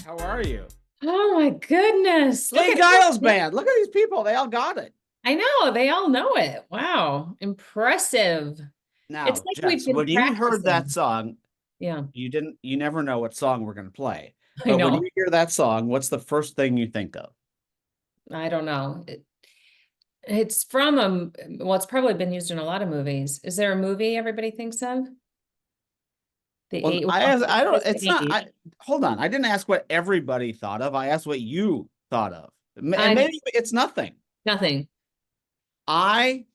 How are you? Oh my goodness. Look Jay at Giles band. Look at these people. They all got it. I know they all know it. Wow. Impressive. It's Now, like we've Jess, been when you heard that practicing. song, Yeah, you never know what song we're going to play. I But when know. you hear that song, what's the first thing you think of? I don't know. It's from well, it's probably been used in a lot of movies. Is there a movie everybody thinks of? The Well, eight, I well, asked, I don't, it's it's the not, eight. hold on. I didn't ask what everybody thought of. I asked what you thought of. And I'm maybe it's nothing. nothing. I,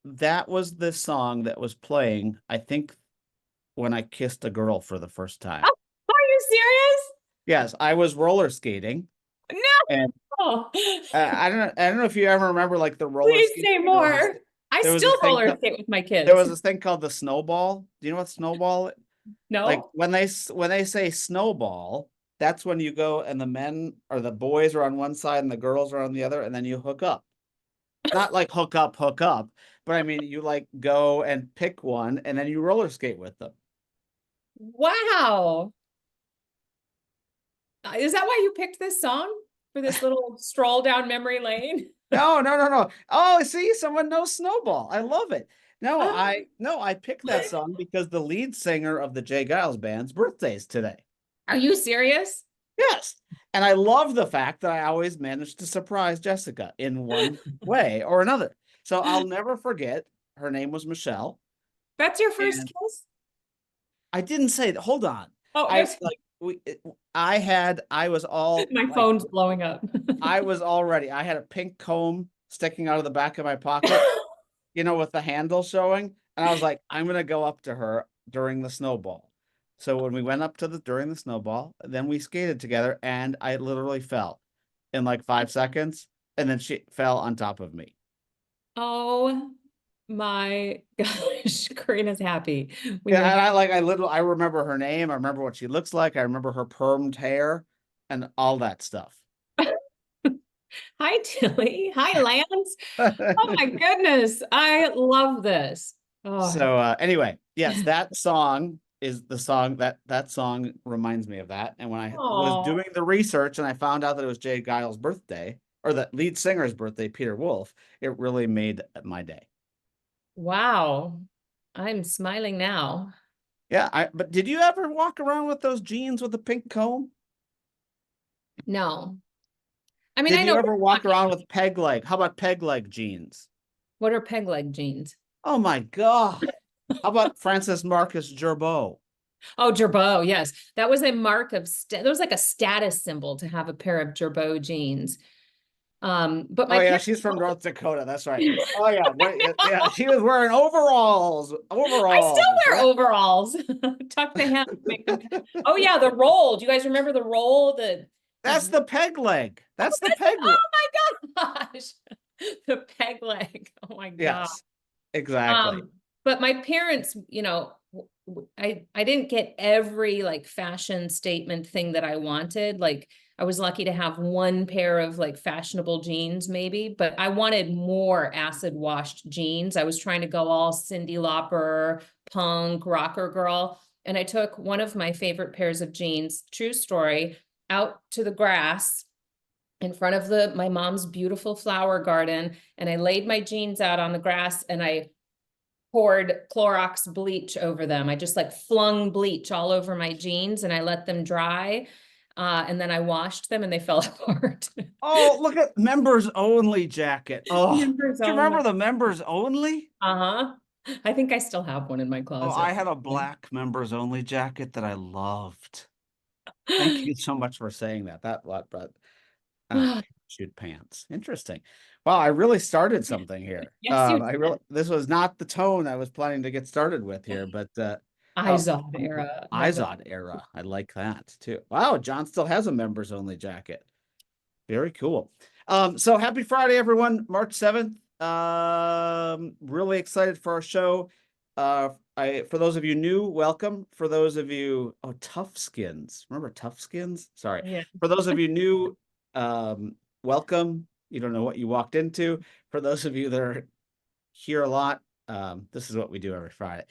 that was the song that was playing, I think, when I kissed a girl for the first time. Oh, are you serious? Yes, I was roller skating. And No. I don't know if you ever remember like the roller Please skating. say more. I There was still this thing roller skate with my there kids. was this thing called the snowball. Do you know what snowball? Like No? when they say snowball, that's when you go and the men or the boys are on one side and the girls are on the other, and then you hook up. Not like hook up, but I mean you like go and pick one and then you roller skate with them. Wow. Is that why you picked this song for this little stroll down memory lane? No, no, no, no. Oh, see, someone knows Snowball. I love it. Oh, No, I picked that song because the lead singer of the Jay Giles band's birthday is today. are you serious? Yes. And I love the fact that I always manage to surprise Jessica in one way or another. So I'll never forget her name was Michelle. That's your first And kiss? I didn't say that. Hold on. Oh, I there's like I was all my like phone's blowing up. I had a pink comb sticking out of the back of my pocket, with the handle showing. And I was like, I'm gonna go up to her during the snowball. So when we went up to during the snowball, then we skated together and I literally fell in like 5 seconds, and then she fell on top of me. Oh my gosh, Karina's happy when Yeah, you're and I remember her name, I remember what she looks like, I remember her permed hair and all that stuff. Hi, Tilly. Hi, Lance. Oh my goodness. I love this. Oh, So anyway, yes, that song is the song that song reminds me of that. And when I was oh, doing the research and I found out that it was Jay Giles' birthday or the lead singer's birthday, Peter Wolf, it really made my day. wow. I'm smiling now. Yeah, but did you ever walk around with those jeans with the pink comb? No. I mean, Did I know you what ever you're walk talking around about. with peg leg? How about peg leg jeans? What are peg leg jeans? Oh my God. How about Francis Marcus Gerbeau? Oh, Gerbeau, yes. That was a mark of that was like a status symbol to have a pair of Gerbeau jeans. But Oh my yeah, parents she's from also, North Dakota. That's right. Oh yeah, yeah, she was wearing overalls. I still Overalls. wear overalls. Tuck the hem, make them. Oh yeah, the roll. Do you guys remember the roll? These That's the peg leg. oh, That's the peg leg. oh my gosh. The peg leg. Oh my God. Yes, exactly. But my parents, I didn't get every like fashion statement thing that I wanted. Like I was lucky to have one pair of like fashionable jeans maybe, but I wanted more acid washed jeans. I was trying to go all Cyndi Lauper, punk, rocker girl. And I took one of my favorite pairs of jeans, true story, out to the grass in front of my mom's beautiful flower garden, and I laid my jeans out on the grass and I poured Clorox bleach over them. I just like flung bleach all over my jeans and I let them dry. And then I washed them and they fell apart. Oh, look at members only jacket. Oh, Members do you only. remember the members only? Uh-huh. I think I still have one in my Oh, closet. I had a black members only jacket that I loved. Thank you so much for saying that. But parachute pants. Interesting. Wow, I really started something here. Yes, you did. This was not the tone I was planning to get started with here, but oh, Izod era. Love it. Izod era. I like that too. Wow, John still has a members only jacket. Very cool. So happy Friday, everyone. March 7th. Really excited for our show. For those of you new, welcome. For those of you, Tough Skins. Remember Tough Skins? Sorry. Yeah. For those of you new, welcome. You don't know what you walked into. For those of you that are here a lot, This is what we do every Friday.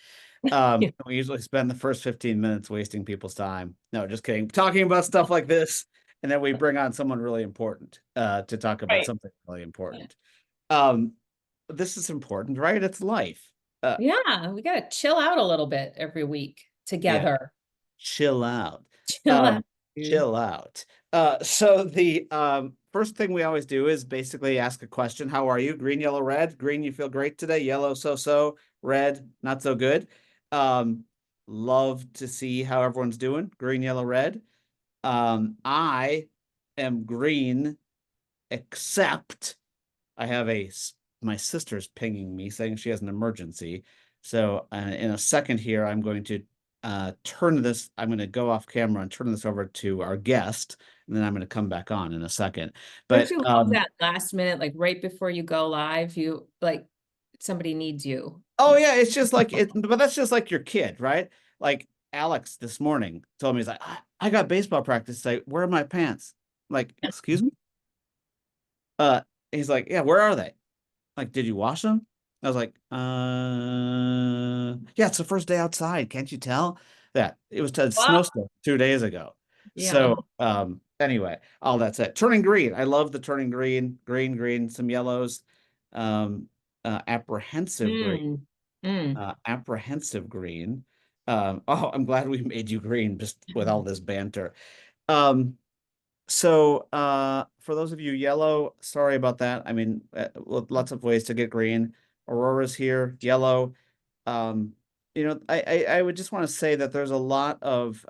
Yeah. We usually spend the first 15 minutes wasting people's time. No, just kidding. Talking about stuff like this, and then we bring on someone really important to talk about Right. something really important. Um, this is important, right? It's life. Yeah, we gotta chill out a little bit every week Yeah, together. chill out. Chill out, dude. Chill out. So the first thing we always do is basically ask a question. How are you? Green, yellow, red. Green, you feel great today. Yellow, so. Red, not so good. Um, love to see how everyone's doing. Green, yellow, red. I am green, except I have my sister's pinging me saying she has an emergency. So in a second here, I'm going to turn this. I'm going to go off camera and turn this over to our guest, and then I'm going to come back on in a second. Don't But you love that last minute, like right before you go live, you like somebody needs you. oh yeah, it's just like it. But that's just like your kid, right? Like Alex this morning told me, he's like, I got baseball practice today. Where are my pants? I'm like, excuse me. Uh, he's like, yeah, where are they? Like, did you wash them? I was like, yeah, it's the first day outside. Can't you tell? That it was a Wow. snowstorm 2 days ago. Yeah. So, anyway, all that's it. Turning green. I love the turning green, green, some yellows, um, apprehensive green, Mm. Mm. apprehensive green. Oh, I'm glad we made you green just with all this banter. Um, so for those of you yellow, sorry about that. I mean, lots of ways to get green. Aurora's here, yellow. Um, I would just want to say that there's a lot of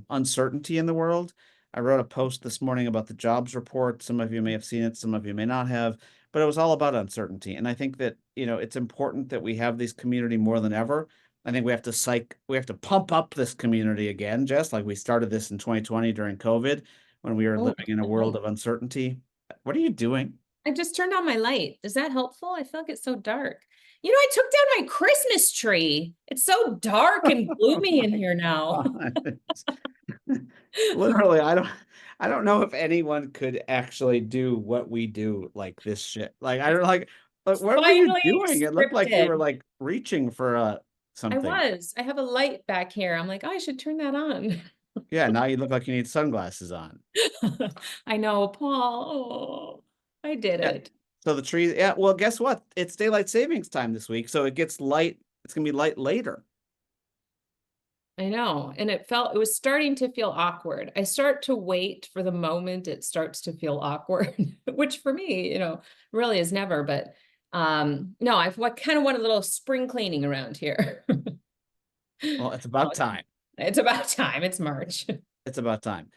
uncertainty in the world. I wrote a post this morning about the jobs report. Some of you may have seen it, some of you may not have, but it was all about uncertainty. And I think that, it's important that we have this community more than ever. I think we have to pump up this community again, Jess, like we started this in 2020 during COVID when we were Oh, living in a world of uncertainty. What are you doing? I just turned on my light. Is that helpful? I feel like it's so dark. I took down my Christmas tree. It's so dark and gloomy in here now. Literally, I don't know if anyone could actually do what we do like this shit. Like I don't like what were you Finally doing? It looked like you were scripted. like reaching for something. I have a light back here. I'm like, oh, I should turn that on. Yeah, now you look like you need sunglasses on. I know, Paul. Oh, I did Yeah. it. So the tree, yeah, well, guess what? It's daylight savings time this week, so it gets light. It's gonna be light later. I know. And it was starting to feel awkward. I start to wait for the moment it starts to feel awkward, which for me, really is never, but no, I've kind of want a little spring cleaning around here. Well, it's No, about time. it's about time. It's March. It's about time.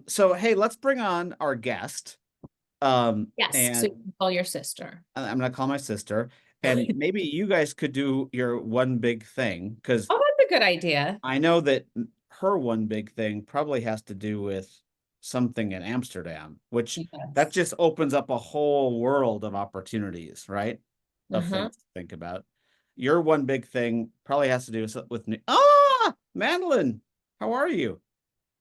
So hey, let's bring on our guest. Yes. So And you can call your sister. I'm gonna call my sister, and maybe you guys could do your one big thing because Oh, that's a good idea. I know that her one big thing probably has to do with something in Amsterdam, which that Yes. just opens up a whole world of opportunities, right? Of Uh-huh. things to think about. Your one big thing probably has to do with Madeline, how are you?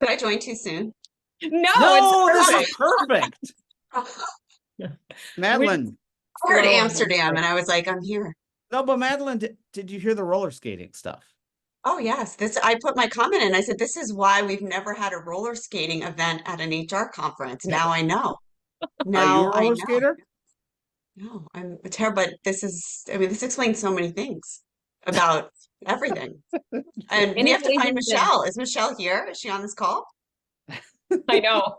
Did I join too soon? No, it's No, this is perfect. perfect. I We're just Madeline. heard scrolling Amsterdam over. and I was like, I'm here. No, but Madeline, did you hear the roller skating stuff? Oh yes, I put my comment in. I said, this is why we've never had a roller skating event at an HR conference. Now I know. Are you a Now I roller know. skater? No, I'm terrible, but I mean, this explains so many things about everything. And we Any have to ladies find that Michelle. Is Michelle here? Is she on this call? I know.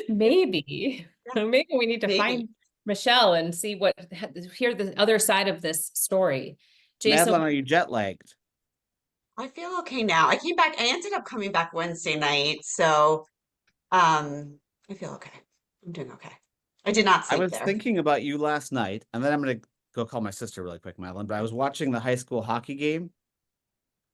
Maybe. Yeah, Maybe we need to maybe. find Michelle and hear the other side of this story. Jason, Madeline, are you jet lagged? I feel okay now. I ended up coming back Wednesday night, so I feel okay. I'm doing okay. I did not I sleep was there. thinking about you last night, and then I'm gonna go call my sister really quick, Madeline. But I was watching the high school hockey game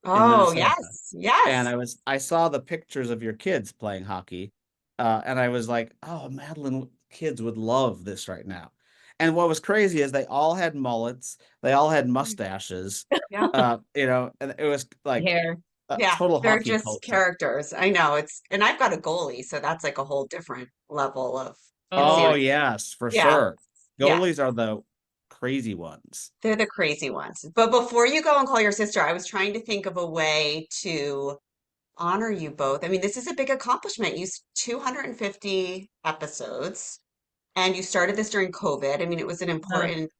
in Oh, Minnesota, yes, and yes. I saw the pictures of your kids playing hockey, and I was like, oh, Madeline, kids would love this right now. And what was crazy is they all had mullets, they all had mustaches, Yeah. and it was like hair. a Yeah, total they're hockey just culture. characters. I know and I've got a goalie, so that's like a whole different level of Oh Oh, insanity. yes, for Yeah, sure. yeah. Goalies are the crazy ones. They're the crazy ones. But before you go and call your sister, I was trying to think of a way to honor you both. I mean, this is a big accomplishment. 250 episodes, and you started this during COVID. I mean, it was an Uh, important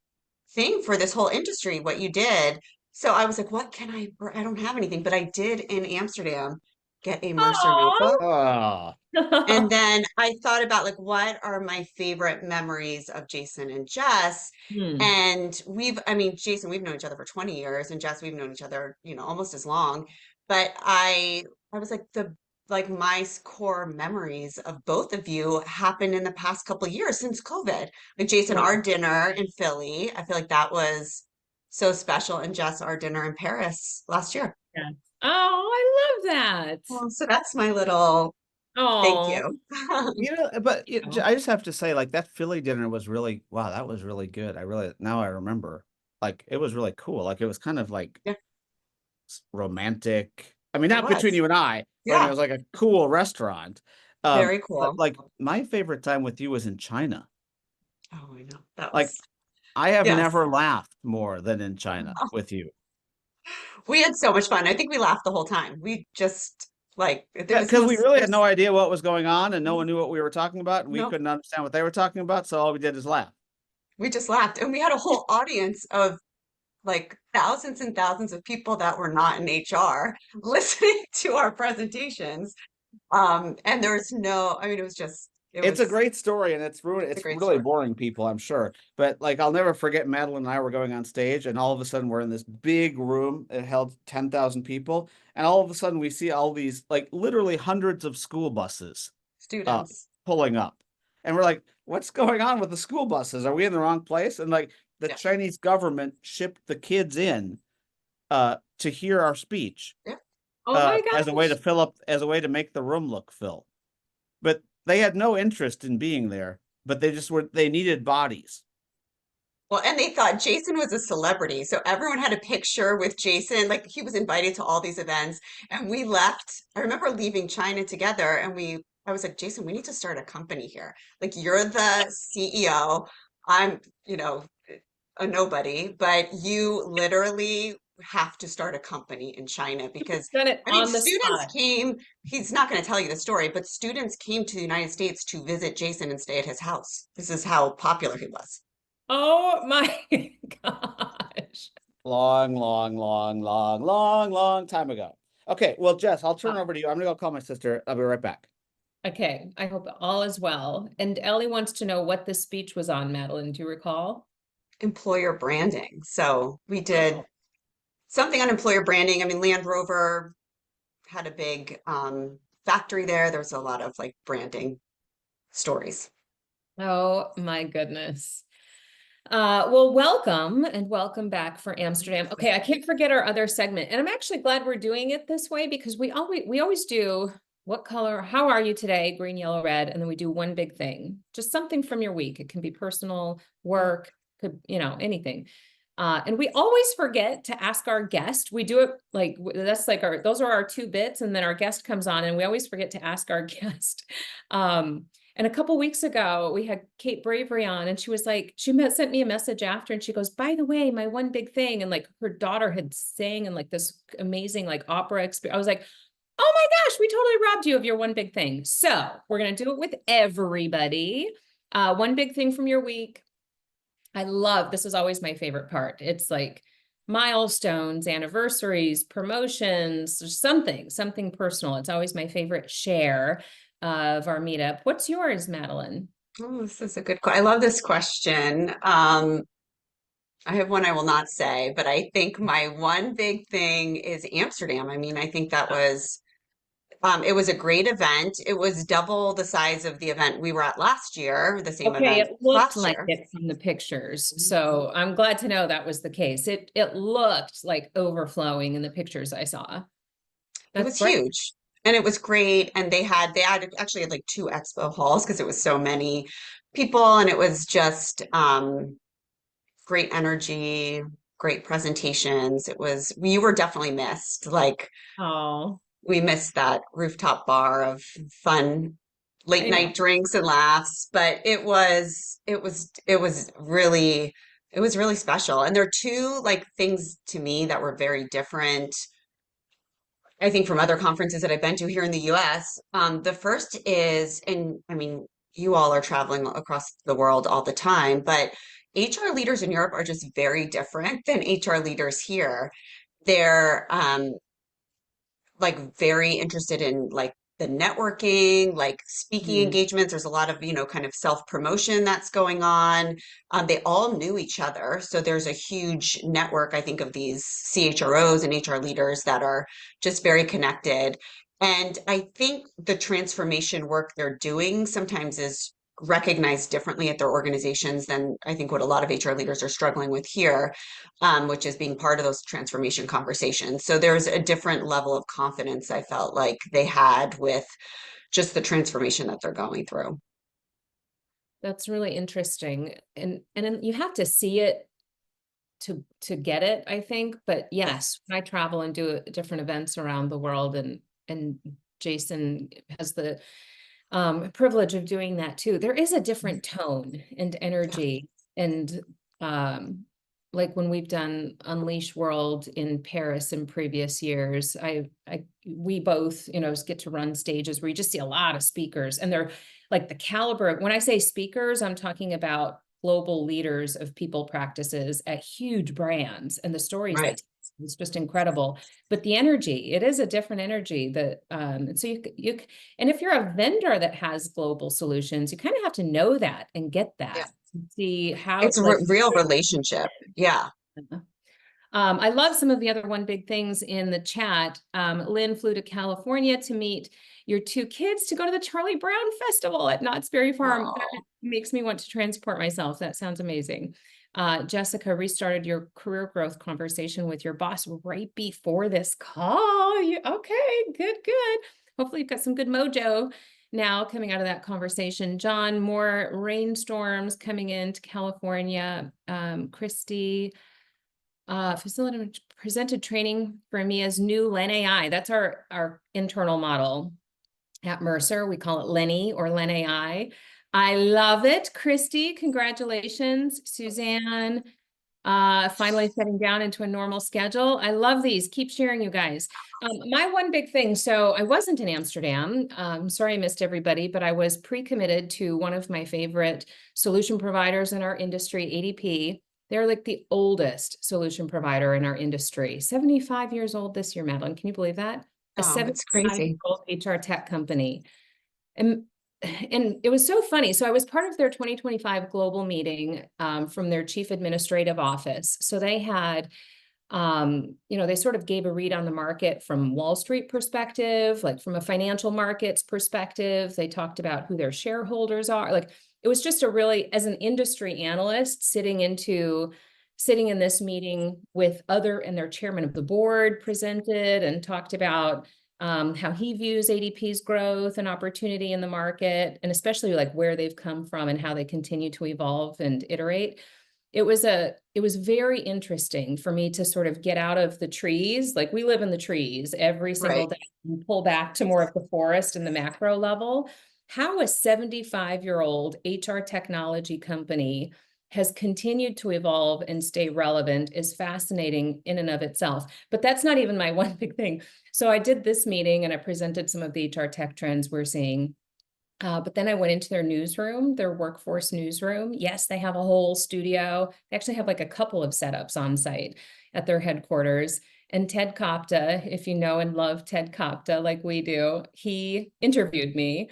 thing for this whole industry, what you did. So I was like, what can I don't have anything, but I did in Amsterdam get a Mercer Aw. notebook. Oh, And then I thought about like what are my favorite memories of Jason and Jess? Hmm. And I mean, Jason, we've known each other for 20 years, and Jess, we've known each other, almost as long. But I was like my core memories of both of you happened in the past couple of years since COVID. Like Jason, Yeah. our dinner in Philly, I feel like that was so special, and Jess, our dinner in Paris last year. Yeah. Oh, I love that. Well, so that's my little thank Oh, you. but you. I just have to say, like that Philly dinner was really, wow, that was really good. Now I remember, like it was really cool. Like it was kind of like Yeah, romantic. I mean, it not between was. you and I, but I mean, it Yeah, was like a cool restaurant. very But cool. like my favorite time with you was in China. Oh, I know. That Like was, I have yes. never laughed more than in China with you. We had so much fun. I think we laughed the whole time. We just like there Yeah, was because no we really had there's no idea what was going on, and no one knew what we were talking about, and we no couldn't understand what they were talking about. So all we did is laugh. we just laughed. And we had a whole audience of like thousands and thousands of people that were not in HR listening to our presentations. And there's no, I mean, It's a great story, and it's ruined. a It's great really story. boring people, I'm sure. But like, I'll never forget Madeline and I were going on stage, and all of a sudden we're in this big room. It held 10,000 people, and all of a sudden we see all these, like, literally hundreds of school buses, uh, Students. pulling up, and we're like, "What's going on with the school buses? Are we in the wrong place?" And like, the Yeah. Chinese government shipped the kids in, to hear our speech, Yeah. Oh my as a way to gosh. fill up, as a way to make the room look full. But they had no interest in being there, but they needed bodies. Well, and they thought Jason was a celebrity. So everyone had a picture with Jason. Like he was invited to all these events. And we left. I remember leaving China together and I was like, Jason, we need to start a company here. Like you're the CEO. I'm, a nobody, but you literally have to start a company in China because Done it I mean, on the students spot. came, he's not going to tell you the story, but students came to the United States to visit Jason and stay at his house. This is how popular he was. Oh my gosh. Long, long, long, long, long, long time ago. Okay, well, Jess, I'll turn Oh, over to you. I'm gonna go call my sister. I'll be right back. okay, I hope all is well. And Ellie wants to know what this speech was on, Madeline. Do you recall? Employer branding. So we did something on employer branding. I mean, Land Rover had a big factory there. There was a lot of like branding stories. Oh my goodness. Well, welcome and welcome back for Amsterdam. Okay, I can't forget our other segment, and I'm actually glad we're doing it this way because we always do what color, how are you today? Green, yellow, red, and then we do one big thing, just something from your week. It can be personal, work, could, anything. And we always forget to ask our guest. We do it like that's like those are our two bits, and then our guest comes on, and we always forget to ask our guest. And a couple weeks ago, we had Kate Bravery on, and she was like, sent me a message after, and she goes, "By the way, my one big thing," and like her daughter had sang in like this amazing like opera experience. I was like, "Oh my gosh, we totally robbed you of your one big thing." So we're gonna do it with everybody. One big thing from your week. This is always my favorite part. It's like milestones, anniversaries, promotions, something personal. It's always my favorite share of our meetup. What's yours, Madeline? Oh, this is a good question. I love this question. I have one I will not say, but I think my one big thing is Amsterdam. I mean, I think it was a great event. It was double the size of the event we were at last year, the same Okay, event it looked last like year. it from the pictures. So I'm glad to know that was the case. It looked like overflowing in the pictures I saw. It That's was great. huge and it was great. And actually had like two expo halls because it was so many people and it was just great energy, great presentations. You were definitely missed. Like Oh, we missed that rooftop bar of fun late I know. night drinks and laughs, but it was really It was really special. And there are two like things to me that were very different, I think, from other conferences that I've been to here in the US. The first is, and I mean, you all are traveling across the world all the time, but HR leaders in Europe are just very different than HR leaders here. They're like very interested in like the networking, like speaking Mm. engagements. There's a lot of, kind of self-promotion that's going on. They all knew each other. So there's a huge network, I think, of these CHROs and HR leaders that are just very connected. And I think the transformation work they're doing sometimes is recognized differently at their organizations than I think what a lot of HR leaders are struggling with here, which is being part of those transformation conversations. So there's a different level of confidence I felt like they had with just the transformation that they're going through. That's really interesting. And then you have to see it to get it, I think. But yes, when I travel and do different events around the world, and Jason has the privilege of doing that too, there is a different tone and energy. And like when we've done Unleash World in Paris in previous years, we both, get to run stages where you just see a lot of speakers, and they're like the caliber of, when I say speakers, I'm talking about global leaders of people practices at huge brands, and the stories they Right. tell, it's just incredible. But the energy, it is a different energy that, and so and if you're a vendor that has global solutions, you kind of have to know that and get Yeah. that, see how, It's a like, real relationship. Yeah. I love some of the other one big things in the chat. Lynn flew to California to meet your two kids to go to the Charlie Brown Festival at Knott's Berry Farm. Oh, That makes me want to transport myself. That sounds amazing. Jessica restarted your career growth conversation with your boss right before this call. Okay, good. Hopefully you've got some good mojo now coming out of that conversation. John, more rainstorms coming into California. Christy, facility presented training for me as new Len AI. That's our internal model at Mercer. We call it Lenny or Len AI. I love it. Christy, congratulations. Suzanne, finally setting down into a normal schedule. I love these. Keep sharing, you guys. My one big thing. So I wasn't in Amsterdam. Sorry I missed everybody, but I was pre-committed to one of my favorite solution providers in our industry, ADP. They're like the oldest solution provider in our industry. 75 years old this year, Madeline. Can you believe that? A oh, it's crazy. 75-year-old HR tech company. And it was so funny. So I was part of their 2025 global meeting from their chief administrative office. So they had, they sort of gave a read on the market from Wall Street perspective, like from a financial markets perspective. They talked about who their shareholders are. Like, it was just a really, as an industry analyst, sitting in this meeting with and their chairman of the board presented and talked about how he views ADP's growth and opportunity in the market, and especially like where they've come from and how they continue to evolve and iterate. It was very interesting for me to sort of get out of the trees. Like, we live in the trees every single Right. day, and pull back to more of the forest and the macro level. How a 75-year-old HR technology company has continued to evolve and stay relevant is fascinating in and of itself. But that's not even my one big thing. So I did this meeting and I presented some of the HR tech trends we're seeing. But then I went into their newsroom, their workforce newsroom. Yes, they have a whole studio. They actually have like a couple of setups on site at their headquarters. And Ted Kopta, if you know and love Ted Kopta like we do, he interviewed me.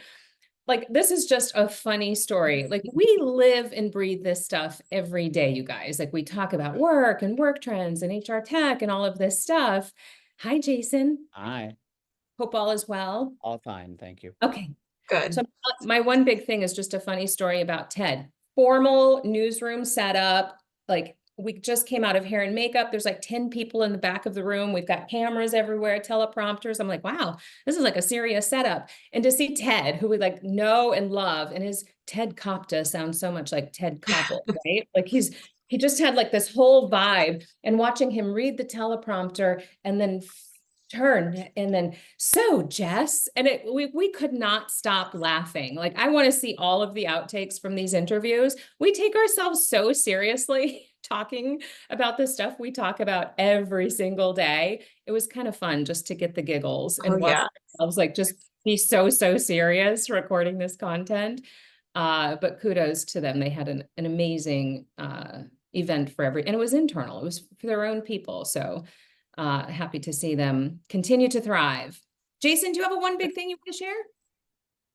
Like, this is just a funny story. Like, we live and breathe this stuff every day, you guys. Like, we talk about work and work trends and HR tech and all of this stuff. Hi, Jason. Hi, Hope all is well. all fine, thank you. Okay. Good. So my one big thing is just a funny story about Ted. Formal newsroom setup. Like, we just came out of hair and makeup. There's like 10 people in the back of the room. We've got cameras everywhere, teleprompters. I'm like, wow, this is like a serious setup. And to see Ted, who we like know and love, and his Ted Kopta sounds so much like Ted Koppel, right? Like, he just had like this whole vibe, and watching him read the teleprompter and then turn and then, so Jess, and we could not stop laughing. Like, I want to see all of the outtakes from these interviews. We take ourselves so seriously. talking about the stuff we talk about every single day. It was kind of fun just to get the giggles Oh and watch yeah. ourselves like just be so serious recording this content. But kudos to them. They had an amazing event for and it was internal. It was for their own people. So happy to see them continue to thrive. Jason, do you have a one big thing you want to share?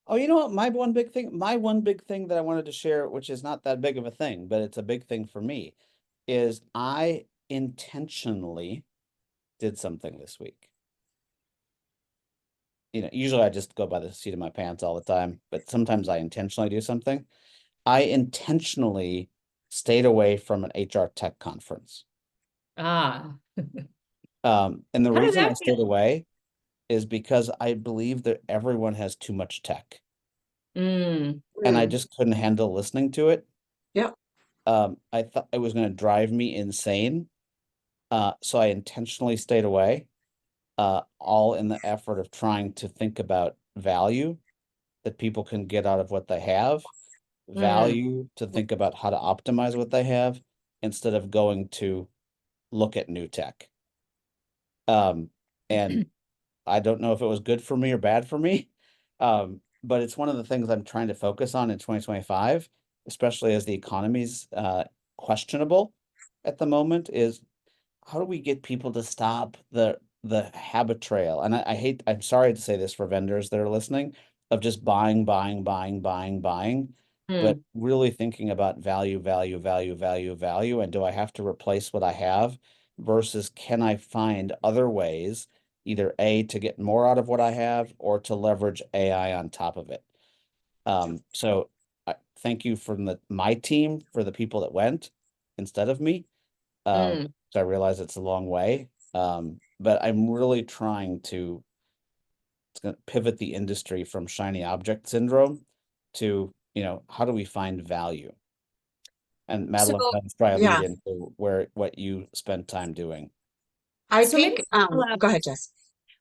Oh, you know what? My one big thing that I wanted to share, which is not that big of a thing, but it's a big thing for me, is I intentionally did something this week. Usually I just go by the seat of my pants all the time, but sometimes I intentionally do something. I intentionally stayed away from an HR tech conference. Ah, And the how does reason I that stayed feel? away is because I believe that everyone has too much tech, Mm, and I Mm, just couldn't handle listening to it. yep. I thought it was going to drive me insane. So I intentionally stayed away, all in the effort of trying to think about value that people can get out of what they have, mm, value to think about how to optimize what they have instead of going to look at new tech. And I don't know if it was good for me or bad for me. But it's one of the things I'm trying to focus on in 2025, especially as the economy's questionable at the moment, is how do we get people to stop the habit trail? And I'm sorry to say this for vendors that are listening, of just buying, buying, buying, buying, buying, but mm, really thinking about value, value, value, value, value, and do I have to replace what I have versus can I find other ways, either A, to get more out of what I have or to leverage AI on top of it. So thank you from my team for the people that went instead of me. mm. So I realize it's a long way. But I'm really trying to pivot the industry from shiny object syndrome to, how do we find value? And So, Madeline, that's probably lead Yeah. into what you spend time doing. I so maybe think, call out, go ahead, Jess.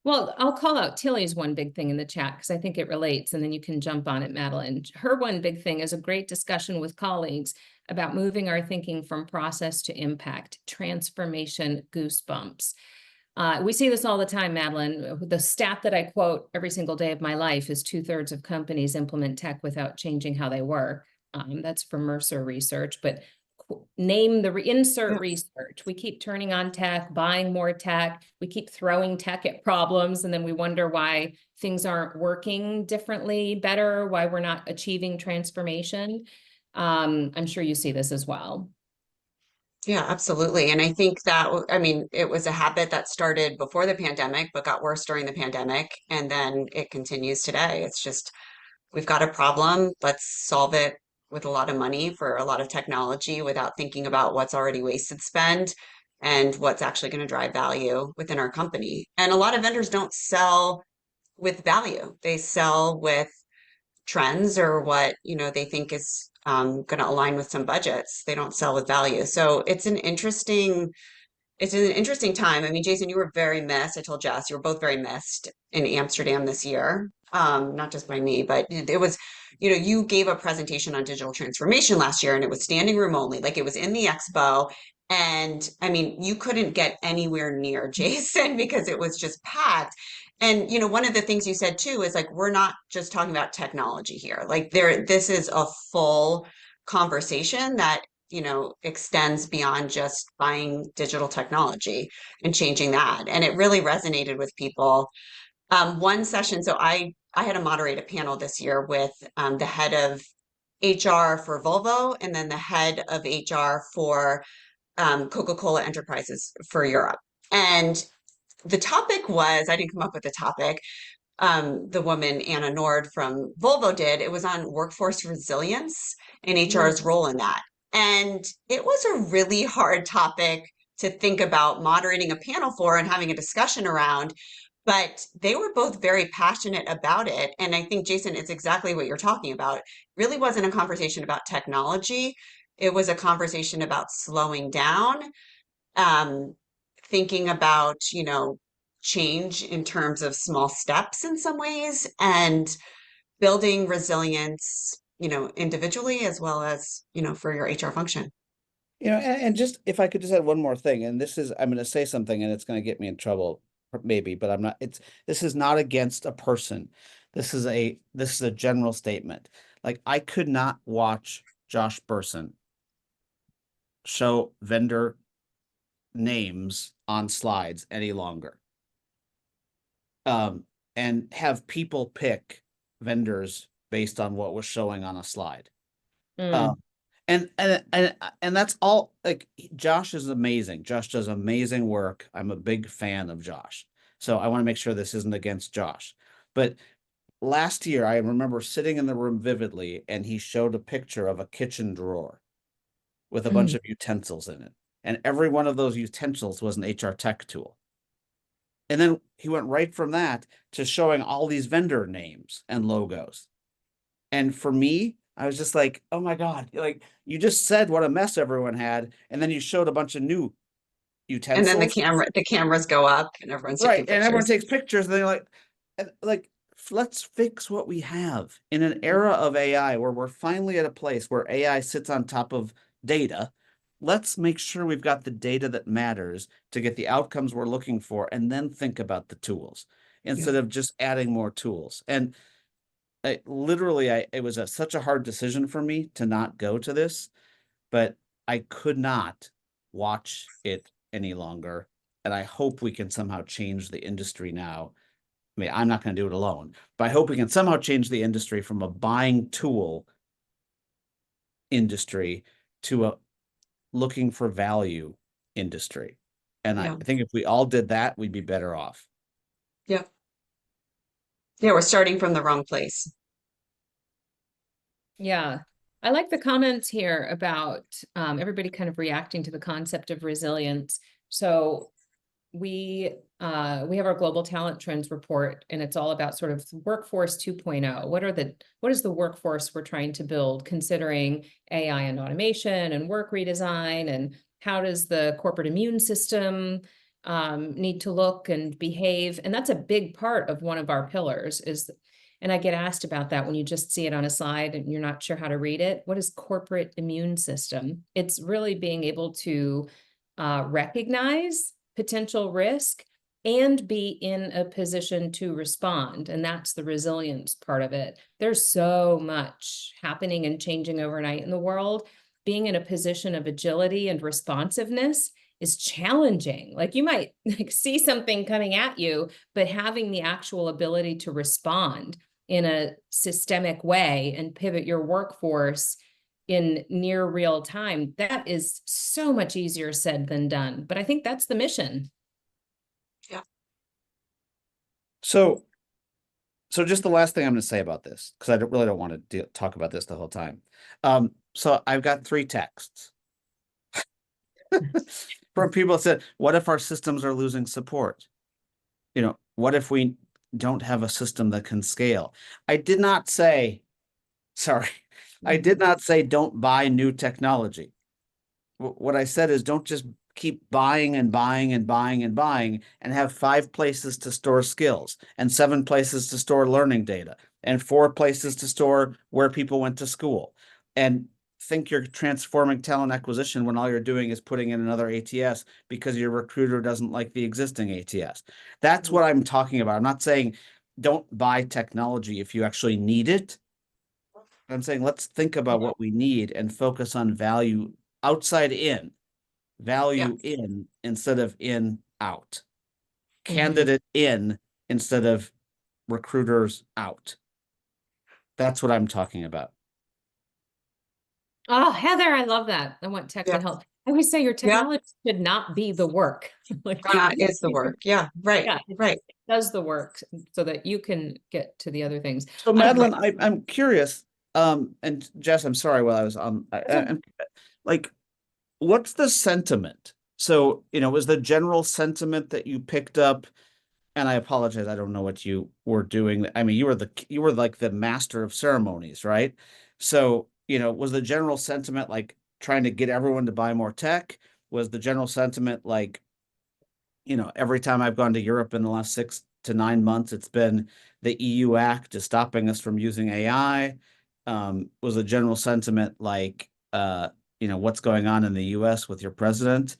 well, I'll call out Tilly's one big thing in the chat because I think it relates, and then you can jump on it, Madeline. Her one big thing is a great discussion with colleagues about moving our thinking from process to impact, transformation, goosebumps. We see this all the time, Madeline. The stat that I quote every single day of my life is 2/3 of companies implement tech without changing how they work. That's from Mercer research, but name the insert Yeah. research. We keep turning on tech, buying more tech. We keep throwing tech at problems, and then we wonder why things aren't working differently, better, why we're not achieving transformation. I'm sure you see this as well. Yeah, absolutely. And I think that, I mean, it was a habit that started before the pandemic, but got worse during the pandemic. And then it continues today. It's just, we've got a problem. Let's solve it with a lot of money for a lot of technology without thinking about what's already wasted spend and what's actually going to drive value within our company. And a lot of vendors don't sell with value. They sell with trends or what, they think is going to align with some budgets. They don't sell with value. So it's an interesting time. I mean, Jason, you were very missed. I told Jess you were both very missed in Amsterdam this year. Not just by me, but it was, you gave a presentation on digital transformation last year and it was standing room only, like it was in the expo. And I mean, you couldn't get anywhere near Jason because it was just packed. And one of the things you said too is like we're not just talking about technology here. Like this is a full conversation that extends beyond just buying digital technology and changing that. And it really resonated with people. One session, so I had to moderate a panel this year with the head of HR for Volvo and then the head of HR for Coca-Cola Enterprises for Europe. And the topic was, I didn't come up with the topic, the woman Anna Nord from Volvo did. It was on workforce resilience and HR's role in that. And it was a really hard topic to think about moderating a panel for and having a discussion around. But they were both very passionate about it. And I think, Jason, it's exactly what you're talking about. It really wasn't a conversation about technology. It was a conversation about slowing down, um, thinking about, change in terms of small steps in some ways and building resilience, individually as well as, for your HR function. And just if I could just add one more thing, and this is, I'm going to say something and it's going to get me in trouble, maybe, but I'm not, this is not against a person. This is a general statement. Like, I could not watch Josh Bersin show vendor names on slides any longer. And have people pick vendors based on what was showing on a slide. Mm, And that's all. Like, Josh is amazing. Josh does amazing work. I'm a big fan of Josh. So I want to make sure this isn't against Josh. But last year, I remember sitting in the room vividly, and he showed a picture of a kitchen drawer with a bunch mm. of utensils in it. And every one of those utensils was an HR tech tool. And then he went right from that to showing all these vendor names and logos. And for me, I was just like, oh my God, like, you just said what a mess everyone had, and then you showed a bunch of new And then utensils. the cameras go up and everyone's Right. taking And everyone pictures. takes pictures, and they're like, let's fix what we have in an era of AI where we're finally at a place where AI sits on top of data. Let's make sure we've got the data that matters to get the outcomes we're looking for, and then think about the tools Yeah. instead of just adding more tools. And it was such a hard decision for me to not go to this, but I could not watch it any longer. And I hope we can somehow change the industry now. I mean, I'm not going to do it alone, but I hope we can somehow change the industry from a buying tool industry to a looking for value industry. And I Yeah. think if we all did that, we'd be better off. Yeah. Yeah, we're starting from the wrong place. Yeah. I like the comments here about everybody kind of reacting to the concept of resilience. So we have our global talent trends report, and it's all about sort of workforce 2.0. What is the workforce we're trying to build, considering AI and automation and work redesign, and how does the corporate immune system need to look and behave? And that's a big part of one of our pillars is, and I get asked about that when you just see it on a slide and you're not sure how to read it. What is corporate immune system? It's really being able to recognize potential risk and be in a position to respond. And that's the resilience part of it. There's so much happening and changing overnight in the world. Being in a position of agility and responsiveness is challenging. Like, you might like see something coming at you, but having the actual ability to respond in a systemic way and pivot your workforce in near real time, that is so much easier said than done. But I think that's the mission. Yeah. So just the last thing I'm going to say about this, because I really don't want to talk about this the whole time. So I've got 3 texts from people that said, what if our systems are losing support? What if we don't have a system that can scale? I did not say, sorry, I did not say don't buy new technology. What I said is don't just keep buying and buying and buying and buying and have 5 places to store skills and 7 places to store learning data and 4 places to store where people went to school, and think you're transforming talent acquisition when all you're doing is putting in another ATS because your recruiter doesn't like the existing ATS. That's what I'm talking about. I'm not saying don't buy technology if you actually need it. I'm saying let's think about what we need and focus on value outside in, Yeah. value in instead of in out, Mhm. candidate in instead of recruiters out. That's what I'm talking about. Oh, Heather, I love that. I want tech Yeah. to help. I always say your Yeah. technology should not be the work. Like, Is the work. Yeah. Right. yeah, Right. it does the work so that you can get to the other things. So Madeline, I'm curious, and Jess, I'm sorry while I was on, I'm like, what's the sentiment? So, was the general sentiment that you picked up, and I apologize, I don't know what you were doing. I mean, you were like the master of ceremonies, right? So, was the general sentiment like trying to get everyone to buy more tech? Was the general sentiment like, every time I've gone to Europe in the last 6 to 9 months, it's been the EU Act is stopping us from using AI? Was the general sentiment like, what's going on in the US with your president.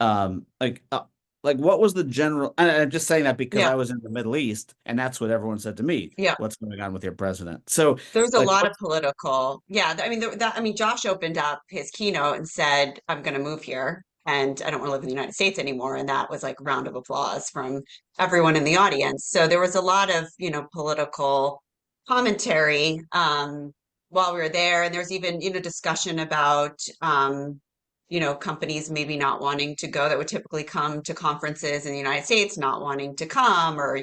Um, like, uh, like what was the general, and I'm just saying that because Yeah, I was in the Middle East and that's what everyone said to me. yeah. What's going on with your president? So There's a like, lot what, of political, yeah. I mean, I mean, Josh opened up his keynote and said, "I'm going to move here, and I don't want to live in the United States anymore." And that was like a round of applause from everyone in the audience. So there was a lot of, political commentary while we were there, and there's even, discussion about, companies maybe not wanting to go that would typically come to conferences in the United States, not wanting to come, or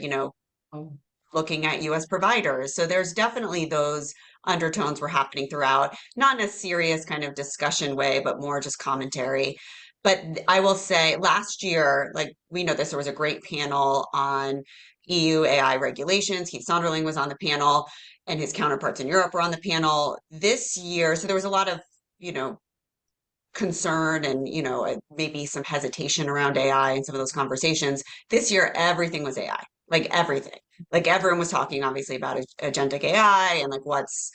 looking at US providers. So there's definitely those undertones were happening throughout, not in a serious kind of discussion way, but more just commentary. But I will say last year, like we know this, there was a great panel on EU AI regulations. Keith Sonderling was on the panel and his counterparts in Europe were on the panel this year. So there was a lot of, concern and maybe some hesitation around AI and some of those conversations. This year everything was AI, like everything. Like everyone was talking obviously about agentic AI and like what's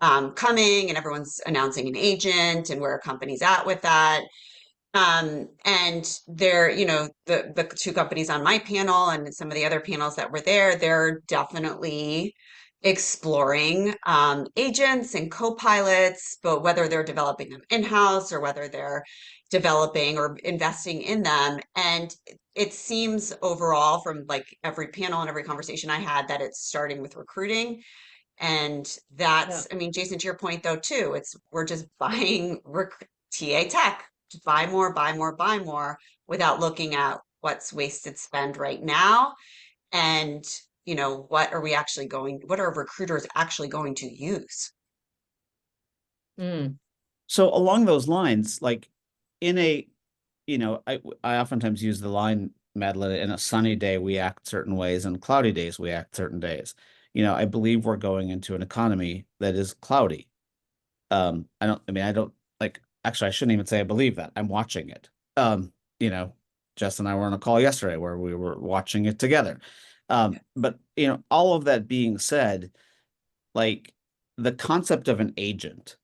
coming, and everyone's announcing an agent and where a company's at with that. And they're, the two companies on my panel and some of the other panels that were there, they're definitely exploring agents and co-pilots, but whether they're developing them in-house or whether they're developing or investing in them. And it seems overall from like every panel and every conversation I had that it's starting with recruiting. And Yeah. that's, I mean, Jason, to your point though, too, we're just buying TA tech, just buy more, buy more, buy more without looking at what's wasted spend right now. And, what are recruiters actually going to use? Mm. so along those lines, like in a, I oftentimes use the line, Madeline, in a sunny day, we act certain ways, and cloudy days, we act certain days. I believe we're going into an economy that is cloudy. I don't like, actually, I shouldn't even say I believe that. I'm watching it. You know, Jess and I were on a call yesterday where we were watching it together. But all of that being said, like the concept of an agent,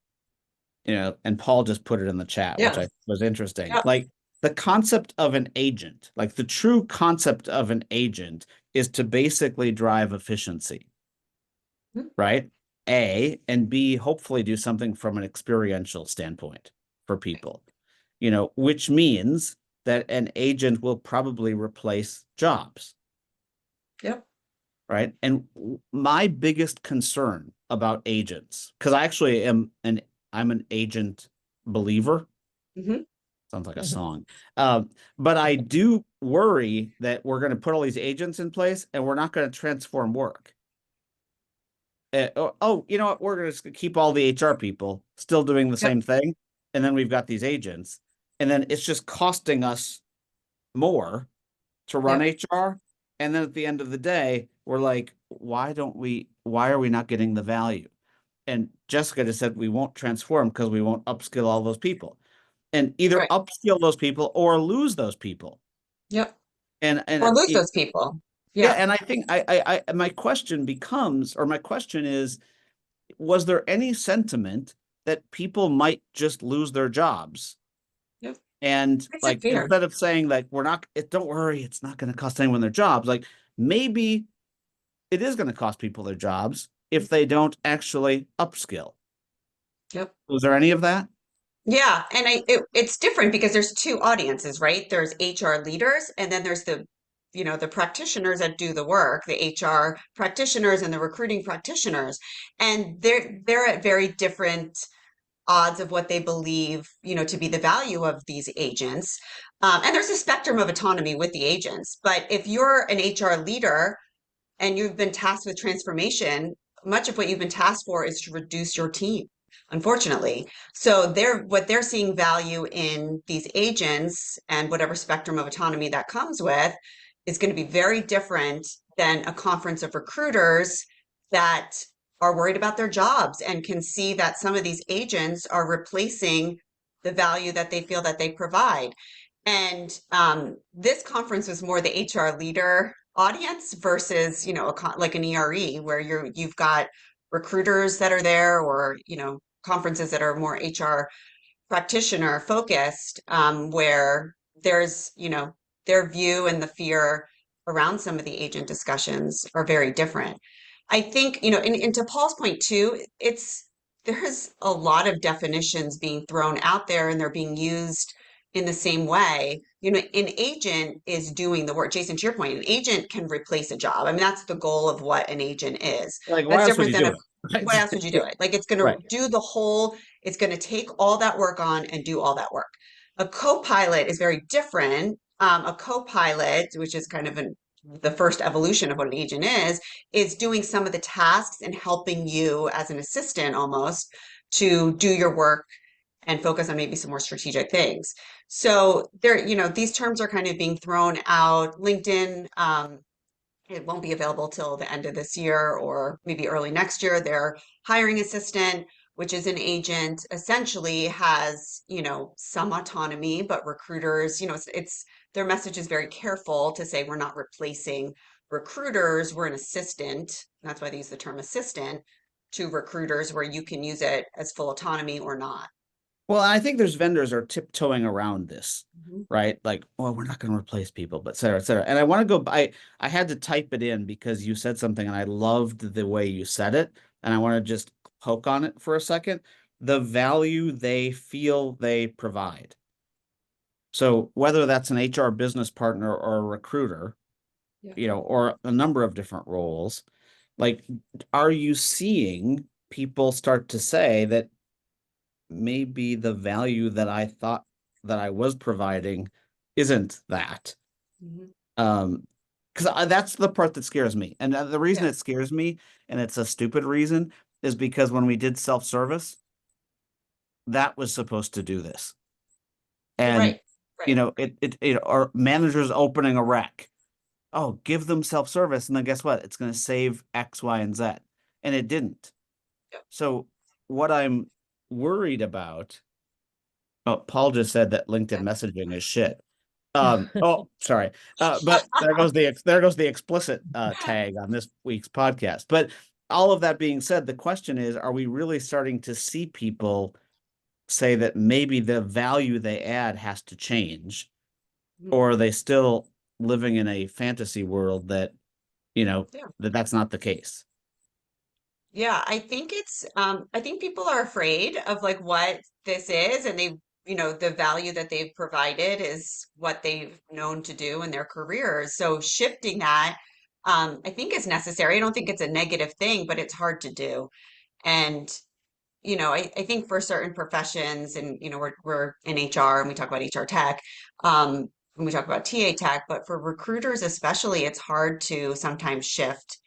and Paul just put it in the chat, which Yeah. I was interesting. Yep. Like the concept of an agent, like the true concept of an agent is to basically drive efficiency, Mhm. right? A, and B, hopefully do something from an experiential standpoint for people, which means that an agent will probably replace jobs, Yep. right? And my biggest concern about agents, because I actually I'm an agent believer. Hmm. Sounds like a Mhm. song. But I do worry that we're going to put all these agents in place and we're not going to transform work. You know what? We're going to keep all the HR people still doing the Yep. same thing. And then we've got these agents. And then it's just costing us more to run Yep. HR. And then at the end of the day, we're like, why are we not getting the value? And Jessica just said we won't transform because we won't upskill all those people. And either Right. upskill those people or lose those people. Yep. And Or lose those people. yeah, Yeah. and I think my question becomes, or my question is, was there any sentiment that people might just lose their jobs? Yep. And That's a like fear. instead of saying like don't worry, it's not going to cost anyone their jobs, like maybe it is going to cost people their jobs if they don't actually upskill. Yep. Was there any of that? Yeah, and it's different because there's two audiences, right? There's HR leaders, and then there's the practitioners that do the work, the HR practitioners and the recruiting practitioners, and they're at very different odds of what they believe, to be the value of these agents. And there's a spectrum of autonomy with the agents, but if you're an HR leader and you've been tasked with transformation, much of what you've been tasked for is to reduce your team, unfortunately. So what they're seeing value in these agents and whatever spectrum of autonomy that comes with is going to be very different than a conference of recruiters that are worried about their jobs and can see that some of these agents are replacing the value that they feel that they provide. And this conference was more the HR leader audience versus, like an ERE where you've got recruiters that are there, or, conferences that are more HR practitioner focused, where there's, their view and the fear around some of the agent discussions are very different. I think, and to Paul's point too, there's a lot of definitions being thrown out there and they're being used in the same way. An agent is doing the work. Jason, to your point, an agent can replace a job. I mean, that's the goal of what an agent is. Like, why That's else would different you than do a it? Right? what else would you do it? Like it's going to Right. do the whole, it's going to take all that work on and do all that work. A co-pilot is very different. A co-pilot, which is kind of the first evolution of what an agent is doing some of the tasks and helping you as an assistant almost to do your work and focus on maybe some more strategic things. So there, these terms are kind of being thrown out. LinkedIn, it won't be available till the end of this year or maybe early next year. Their hiring assistant, which is an agent, essentially has, some autonomy, but recruiters, it's their message is very careful to say we're not replacing recruiters, we're an assistant. That's why they use the term assistant to recruiters, where you can use it as full autonomy or not. Well, I think there's vendors are tiptoeing around this, Mhm. right? Like, well, we're not going to replace people, but et cetera, et cetera. And I want to go by, I had to type it in because you said something and I loved the way you said it. And I want to just poke on it for a second. The value they feel they provide. So whether that's an HR business partner or a recruiter, Yeah. or a number of different roles, like, are you seeing people start to say that maybe the value that I thought that I was providing isn't that? Mhm. Because that's the part that scares me. And the reason Yeah. it scares me, and it's a stupid reason, is because when we did self-service, that was supposed to do this. And Right. Right. or managers opening a rec. Oh, give them self-service, and then guess what? It's going to save X, Y, and Z. And it didn't. Yep. So what I'm worried about, oh, Paul just said that LinkedIn Yeah. messaging is shit. Oh, sorry. But there goes the explicit tag on this week's podcast. But all of that being said, the question is, are we really starting to see people say that maybe the value they add has to change, Mhm. or are they still living in a fantasy world that, Yeah. that's not the case? Yeah, I think people are afraid of like what this is, and the value that they've provided is what they've known to do in their careers. So shifting that, I think is necessary. I don't think it's a negative thing, but it's hard to do. And, I think for certain professions, and, we're in HR and we talk about HR tech, and we talk about TA tech, but for recruiters especially, it's hard to sometimes shift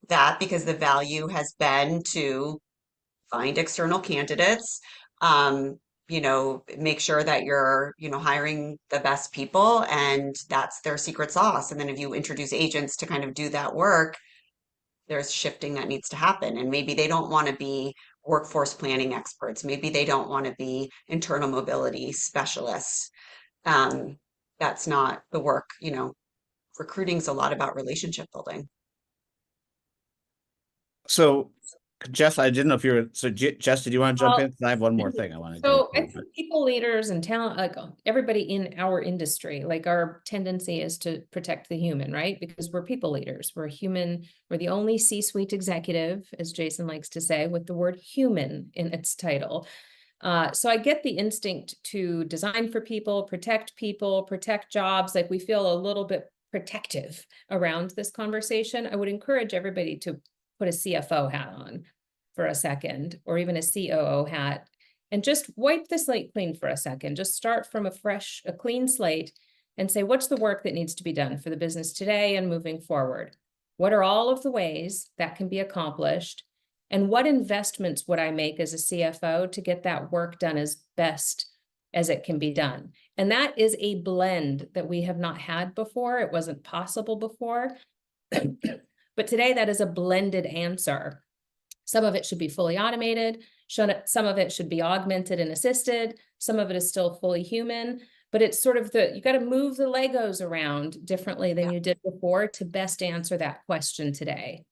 that because the value has been to find external candidates, make sure that you're, hiring the best people, and that's their secret sauce. And then if you introduce agents to kind of do that work, there's shifting that needs to happen. And maybe they don't want to be workforce planning experts. Maybe they don't want to be internal mobility specialists. Um, that's not the work, recruiting's a lot about relationship building. So, Jess, I didn't know if you were, so Jess, did you want to jump Well, in? 'Cause I have one more thing I want to go So I to. think people leaders and talent, like everybody in our industry, like our tendency is to protect the human, right? Because we're people leaders. We're human. We're the only C-suite executive, as Jason likes to say, with the word human in its title. So I get the instinct to design for people, protect jobs. Like we feel a little bit protective around this conversation. I would encourage everybody to put a CFO hat on for a second, or even a COO hat, and just wipe the slate clean for a second. Just start from a clean slate, and say, what's the work that needs to be done for the business today and moving forward? What are all of the ways that can be accomplished? And what investments would I make as a CFO to get that work done as best as it can be done? And that is a blend that we have not had before. It wasn't possible before. But today, that is a blended answer. Some of it should be fully automated. Some of it should be augmented and assisted. Some of it is still fully human. But it's sort of you got to move the Legos around differently than Yeah. you did before to best answer that question today.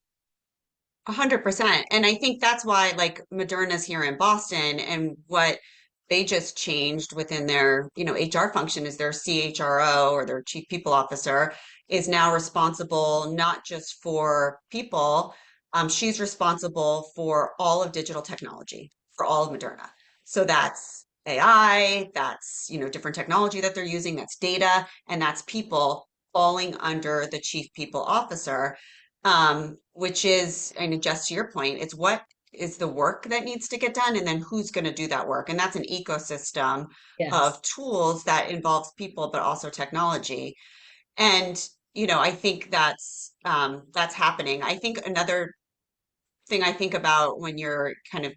100%. And I think that's why like Moderna's here in Boston, and what they just changed within their, HR function is their CHRO or their chief people officer is now responsible not just for people. She's responsible for all of digital technology for all of Moderna. So that's AI, that's, different technology that they're using, that's data, and that's people falling under the chief people officer, which is, and just to your point, it's what is the work that needs to get done, and then who's going to do that work. And that's an ecosystem Yes. of tools that involves people, but also technology. And, I think that's happening. I think another thing I think about when you're kind of,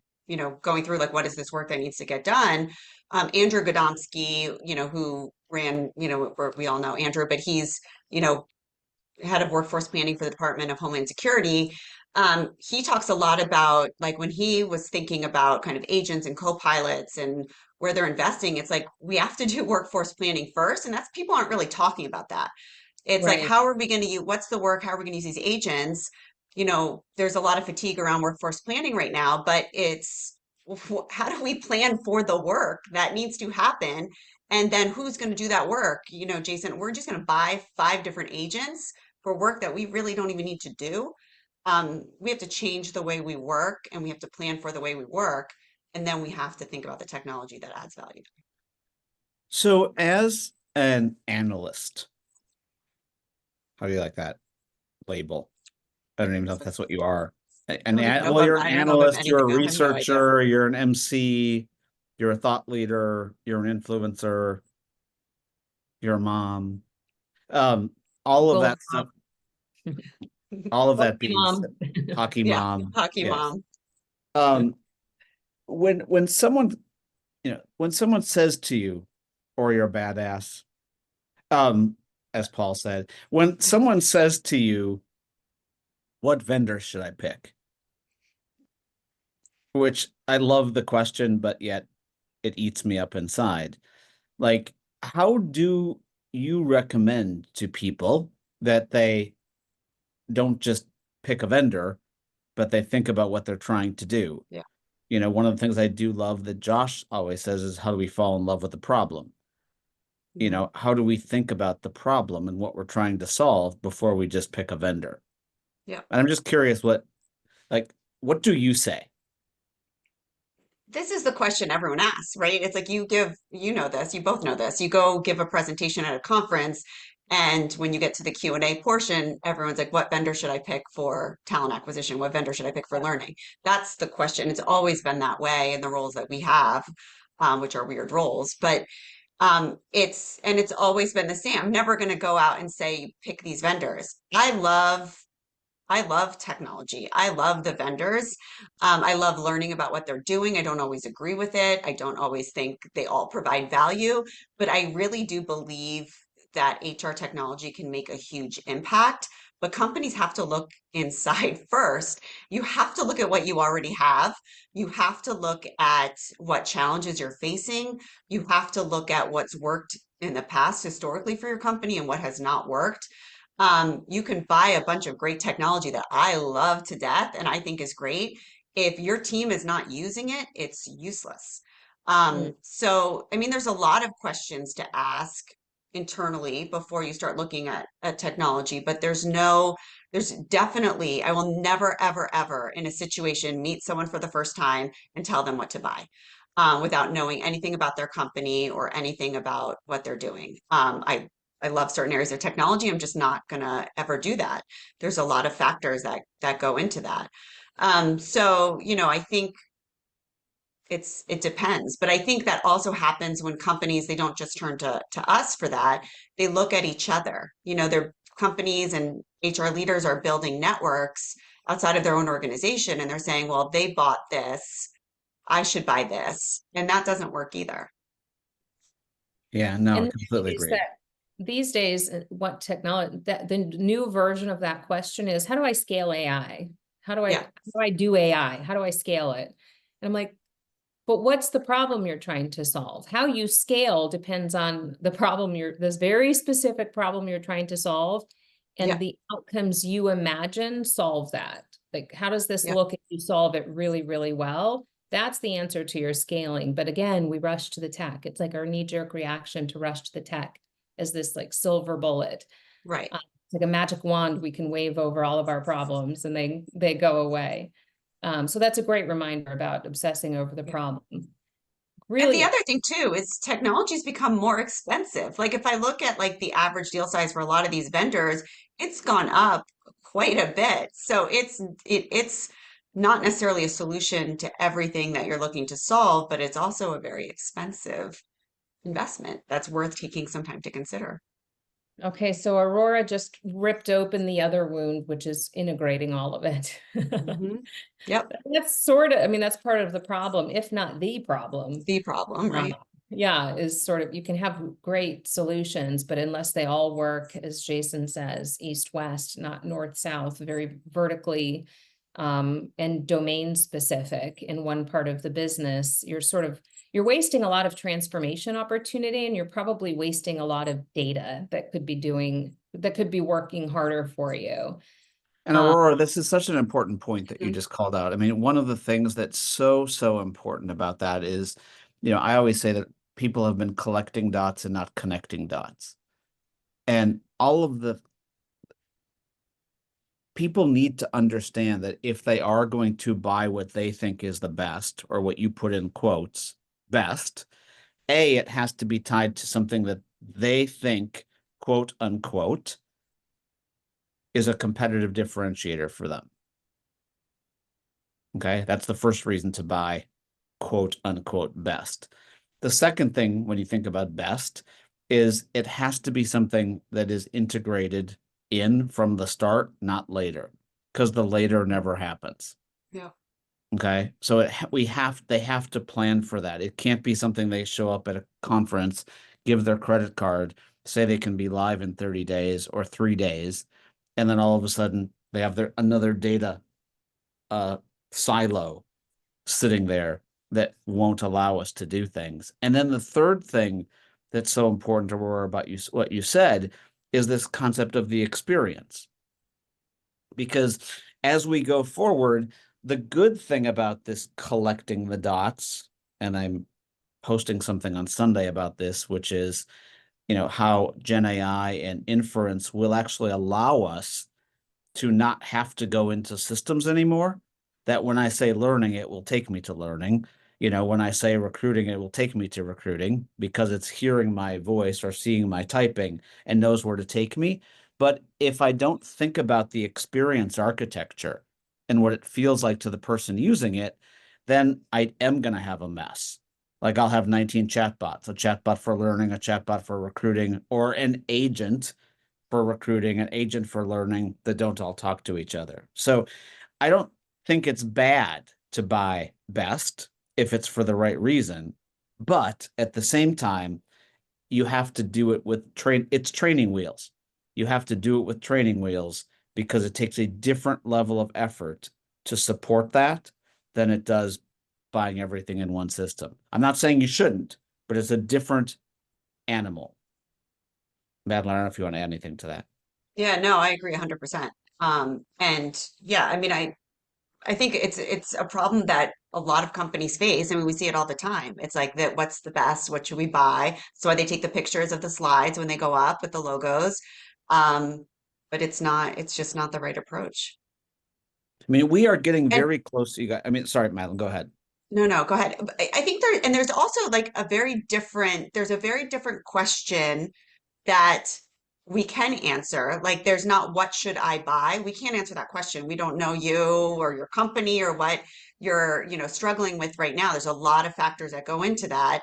going through like, what is this work that needs to get done? Andrew Godomsky, who ran, we all know Andrew, but he's, head of workforce planning for the Department of Homeland Security. He talks a lot about like when he was thinking about kind of agents and co-pilots and where they're investing, it's like we have to do workforce planning first. And that's people aren't really talking about that. It's like, Right. how are we going to use, what's the work? How are we going to use these agents? There's a lot of fatigue around workforce planning right now, but it's how do we plan for the work that needs to happen? And then who's going to do that work? Jason, we're just going to buy 5 different agents for work that we really don't even need to do. We have to change the way we work and we have to plan for the way we work. And then we have to think about the technology that adds value. So as an analyst, how do you like that label? I don't even know if that's what you are. You're an I don't know if I'm analyst, you're a anything. I have no idea. researcher, you're an MC, you're a thought leader, you're an influencer, you're a mom. All of that stuff, all of that being Mom. hockey Yeah, mom. hockey yes. mom. When someone, when someone says to you, or you're a badass, as Paul said, when someone says to you, what vendor should I pick? Which I love the question, but yet it eats me up inside. Like, how do you recommend to people that they don't just pick a vendor, but they think about what they're trying to do? Yeah. One of the things I do love that Josh always says is, how do we fall in love with the problem? How do we think about the problem and what we're trying to solve before we just pick a vendor? Yeah. And I'm just curious, what do you say? This is the question everyone asks, right? It's like you both know this. You go give a presentation at a conference, and when you get to the Q&A portion, everyone's like, what vendor should I pick for talent acquisition? What vendor should I pick for learning? That's the question. It's always been that way in the roles that we have, which are weird roles, but it's always been the same. I'm never going to go out and say, pick these vendors. I love technology. I love the vendors. I love learning about what they're doing. I don't always agree with it. I don't always think they all provide value, but I really do believe that HR technology can make a huge impact. But companies have to look inside first. You have to look at what you already have. You have to look at what challenges you're facing. You have to look at what's worked in the past historically for your company and what has not worked. You can buy a bunch of great technology that I love to death and I think is great. If your team is not using it, it's useless. So, I mean, there's a lot of questions to ask internally before you start looking at technology, but there's definitely, I will never, ever, ever in a situation meet someone for the first time and tell them what to buy. Without knowing anything about their company or anything about what they're doing. I love certain areas of technology. I'm just not gonna ever do that. There's a lot of factors that go into that. So, I think it depends, but I think that also happens when companies, they don't just turn to us for that. They look at each other. Their companies and HR leaders are building networks outside of their own organization, and they're saying, well, they bought this, I should buy this, and that doesn't work either. Yeah, no, I And completely is agree. that these days, what technology, that the new version of that question is, how do I scale AI? How do I do AI? How do I scale it? And I'm like, but what's the problem you're trying to solve? How you scale depends on the problem this very specific problem you're trying to solve, and the outcomes you imagine solve that. Like, how does this look if you solve it really, really well? That's the answer to your scaling. But again, we rush to the tech. It's like our knee-jerk reaction to rush to the tech as this like silver bullet. Right. It's like a magic wand we can wave over all of our problems and they go away. So that's a great reminder about obsessing over the problem. And the Really, other thing too is technology's become more expensive. Like if I look at like the average deal size for a lot of these vendors, it's gone up quite a bit. So it's not necessarily a solution to everything that you're looking to solve, but it's also a very expensive investment that's worth taking some time to consider. okay, so Aurora just ripped open the other wound, which is integrating all of it. Hmm. Yep, That's sort of, I mean, that's part of the problem, if not the problem. the problem, Uh, right? yeah, is sort of, you can have great solutions, but unless they all work, as Jason says, east-west, not north-south, very vertically and domain specific in one part of the business, you're wasting a lot of transformation opportunity, and you're probably wasting a lot of data that could be working harder for you. And Um, Aurora, this is such an important point that you Mhm. just called out. I mean, one of the things that's so important about that is, I always say that people have been collecting dots and not connecting dots. And all of the people need to understand that if they are going to buy what they think is the best, or what you put in quotes, best, it has to be tied to something that they think, quote unquote, is a competitive differentiator for them. Okay, that's the first reason to buy, quote unquote, best. The second thing, when you think about best, is it has to be something that is integrated in from the start, not later, because the later never happens. Yeah. Okay, so they have to plan for that. It can't be something they show up at a conference, give their credit card, say they can be live in 30 days or 3 days, and then all of a sudden they have another data silo sitting there that won't allow us to do things. And then the third thing that's so important, Aurora, about what you said, is this concept of the experience. Because as we go forward, the good thing about this collecting the dots, and I'm posting something on Sunday about this, which is, how Gen AI and inference will actually allow us to not have to go into systems anymore. That when I say learning, it will take me to learning. When I say recruiting, it will take me to recruiting because it's hearing my voice or seeing my typing and knows where to take me. But if I don't think about the experience architecture and what it feels like to the person using it, then I am going to have a mess. Like I'll have 19 chatbots, a chatbot for learning, a chatbot for recruiting, or an agent for recruiting, an agent for learning that don't all talk to each other. So I don't think it's bad to buy best if it's for the right reason. But at the same time, you have to do it with it's training wheels. You have to do it with training wheels because it takes a different level of effort to support that than it does buying everything in one system. I'm not saying you shouldn't, but it's a different animal. Madeline, I don't know if you want to add anything to that. Yeah, no, I agree 100%. And yeah, I mean, I think it's a problem that a lot of companies face. I mean, we see it all the time. It's like that, what's the best? What should we buy? So why they take the pictures of the slides when they go up with the logos. Um, but it's just not the right approach. I mean, we are getting And very close to you guys. I mean, sorry, Madeline, go ahead. no, no, go ahead. But I think there's also like there's a very different question that we can answer. Like, there's not what should I buy? We can't answer that question. We don't know you or your company or what you're, struggling with right now. There's a lot of factors that go into that.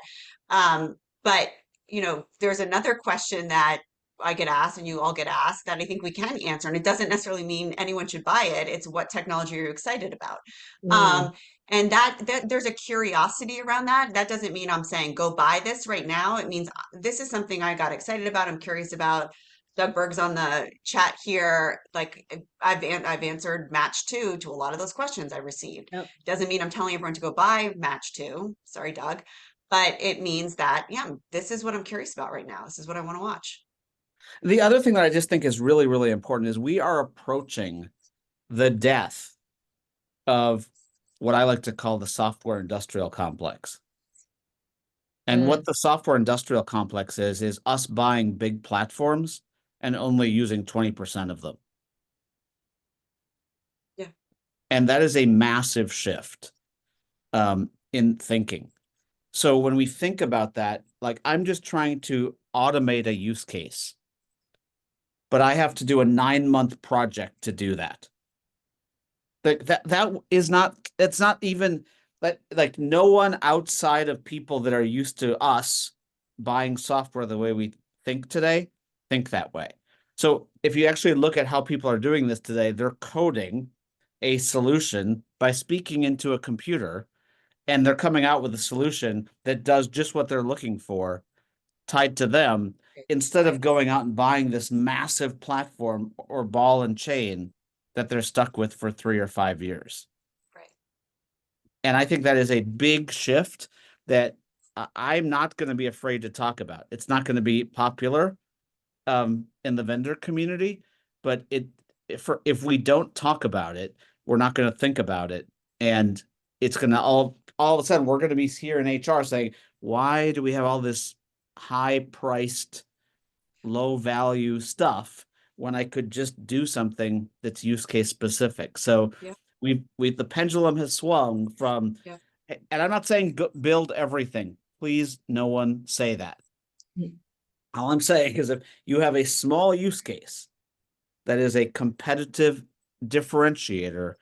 But, there's another question that I get asked and you all get asked that I think we can answer. And it doesn't necessarily mean anyone should buy it. It's what technology are you excited about? Mm. Um, and that there's a curiosity around that. That doesn't mean I'm saying go buy this right now. It means this is something I got excited about. I'm curious about. Doug Berg's on the chat here. Like I've answered match two to a lot of those questions I received. Yep. Doesn't mean I'm telling everyone to go buy match two. Sorry, Doug. But it means that, yeah, this is what I'm curious about right now. This is what I want to watch. The other thing that I just think is really important is we are approaching the death of what I like to call the software industrial complex. And Mm, what the software industrial complex is us buying big platforms and only using 20% of them. Yeah. And that is a massive shift in thinking. So when we think about that, like I'm just trying to automate a use case, but I have to do a 9-month project to do that. That is not, it's not even that, like no one outside of people that are used to us buying software the way we think today think that way. So if you actually look at how people are doing this today, they're coding a solution by speaking into a computer, and they're coming out with a solution that does just what they're looking for tied to them, instead of Right. going out and buying this massive platform or ball and chain that they're stuck with for 3 or 5 years. Right. And I think that is a big shift that I'm not going to be afraid to talk about. It's not going to be popular in the vendor community, but if we don't talk about it, we're not going to think about it, and it's going to all of a sudden we're going to be here in HR saying, why do we have all this high priced, low value stuff when I could just do something that's use case specific? So Yeah. we the pendulum has swung from, Yeah. and I'm not saying build everything. Please, no one say that. Mm. All I'm saying is if you have a small use case that is a competitive differentiator,